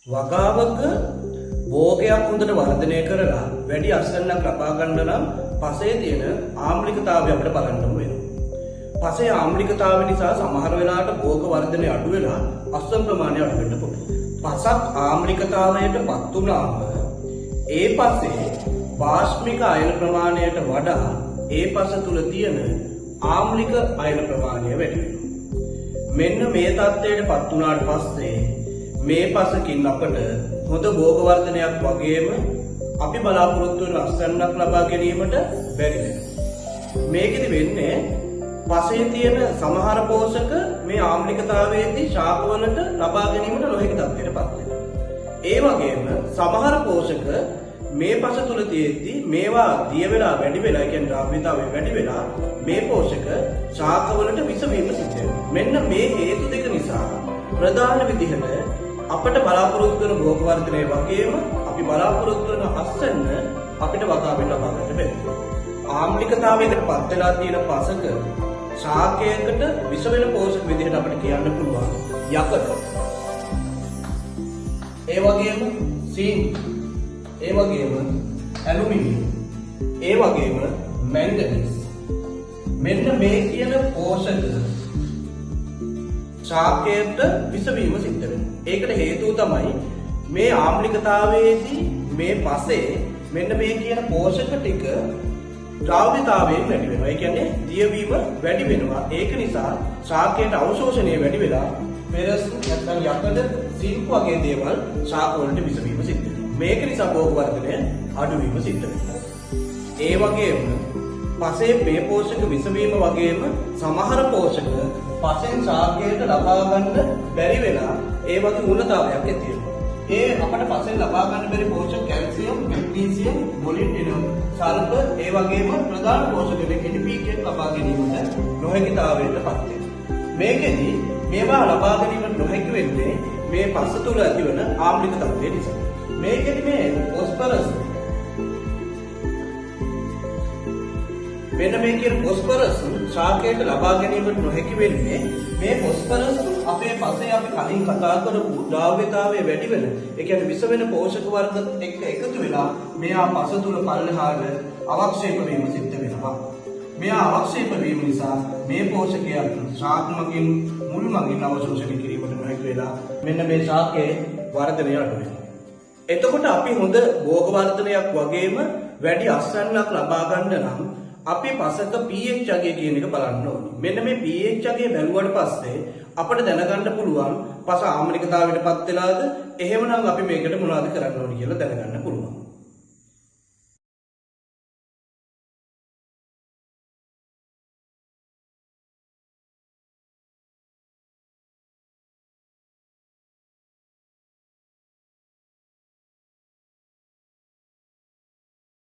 වගාවක භෝගයක් හොඳට වර්ධනය කරලා වැඩි අස්වැන්නක් ලබා ගන්න නම් පසේ තියෙන ආම්ලිකතාවය අපිට බලන්න වෙනවා. පසේ ආම්ලිකතාවය නිසා සමහර වෙලාවට භෝග වර්ධනය අඩු වෙලා අස්වැන්න ප්‍රමාණය අඩු වෙන්න පුළුවන්. පසක් ආම්ලිකතාවයටපත් වුණාම ඒ පසේ වාෂ්මික අයන ප්‍රමාණයට වඩා ඒ පස තුල තියෙන ආම්ලික අයන ප්‍රමාණය වැඩි වෙනවා. මෙන්න මේ තත්ත්වයටපත් වුණාට පස්සේ මේ පසකින් අපට හොඳ භෝග වර්ධනයක් වගේම අපි බලාපොරොත්තු වෙන අස්වැන්නක් ලබා ගැනීමට බැරි වෙනවා. මේකෙදි වෙන්නේ පසේ තියෙන සමහර පෝෂක මේ ආම්ලිකතාවයේදී ශාකවලට ලබා ගැනීමට නොහැකි තත්ත්වයටපත් වෙනවා. ඒ වගේම සමහර පෝෂක මේ පස තුල තියෙද්දි මේවා දිය වෙලා වැඩි වෙලා කියන්නේ ද්‍රව්‍යතාවය වැඩි වෙලා මේ පෝෂක ශාකවලට විස වීම සිද්ධ වෙනවා. මෙන්න මේ හේතු දෙක නිසා ප්‍රධාන විදිහට අපිට බලාපොරොත්තු වෙන භෝග වර්ධනය වගේම අපි බලාපොරොත්තු වෙන අස්වැන්න අපිට වගාවෙන් ලබා ගන්න බැහැ. ආම්ලිකතාවයකට පත් වෙලා තියෙන පසක ශාකයකට විස වෙන පෝෂක විදිහට අපිට කියන්න පුළුවන් යකඩ. ඒ වගේම සීන්, ඒ වගේම ඇලුමිනියම්, ඒ වගේම මැංගනීස්. මෙන්න මේ කියන පෝෂක ශාකයට විස වීම සිද්ධ වෙනවා. ඒකට හේතුව තමයි මේ ආම්ලිකතාවයේදී මේ පසේ මෙන්න මේ කියන පෝෂක ටික ද්‍රව්‍යතාවයෙන් වැඩි වෙනවා. ඒ කියන්නේ දියවීම වැඩි වෙනවා. ඒක නිසා ශාකයට අවශෝෂණය වැඩි වෙලා පෙරස් නැත්නම් යකඩ, සිංක් වගේ දේවල් ශාක වලට විස වීම සිද්ධ වෙනවා. මේක නිසා භෝග වර්ධනය අඩු වීම සිද්ධ වෙනවා. ඒ වගේම පසේ මේ පෝෂක විස වීම වගේම සමහර පෝෂක පසෙන් ශාකයට ලබා ගන්න බැරි වෙලා ඒ වගේ ඌනතාවයක් ඇති වෙනවා. ඒ අපිට පසෙන් ලබා ගන්න බැරි පෝෂක කැල්සියම්, මැග්නීසියම්, මොලිබ්ඩෙනම්, සල්ෆර් ඒ වගේම ප්‍රධාන පෝෂක NPK ලබා ගැනීමට නොහැකිතාවයටපත් වෙනවා. මේකෙදි මේවා ලබා ගැනීමට නොහැකි වෙන්නේ මේ පස තුල ඇතිවන ආම්ලික තත්ත්වය නිසා. මේකෙදි මේ ෆොස්ෆරස් මෙන්න මේ කියන ෆොස්ෆරස් ශාකයට ලබා ගැනීමට නොහැකි වෙන්නේ මේ ෆොස්ෆරස් අපේ පසේ අපි කලින් කතා කරපු ද්‍රව්‍යතාවය වැඩි වෙන ඒ කියන්නේ විස වෙන පෝෂක වර්ග එක්ක එකතු වෙලා මෙයා පස තුල පල්ලෙහාට අවක්ෂේප වීම සිද්ධ වෙනවා. මෙයා අවක්ෂේප වීම නිසා මේ පෝෂකයන් ශාක මගින් මුල් මගින් අවශෝෂණය කිරීමට නොහැකි වෙලා මෙන්න මේ ශාකයේ වර්ධනය අඩු වෙනවා. එතකොට අපි හොඳ භෝග වර්ධනයක් වගේම වැඩි අස්වැන්නක් ලබා ගන්න නම් අපි පසක pH අගය කියන එක බලන්න ඕනේ. මෙන්න මේ pH අගය බැලුවට පස්සේ අපිට දැනගන්න පුළුවන් පස ආම්ලිකතාවයටපත් වෙලාද එහෙමනම් අපි මේකට මොනවද කරන්න ඕනේ කියලා දැනගන්න පුළුවන්.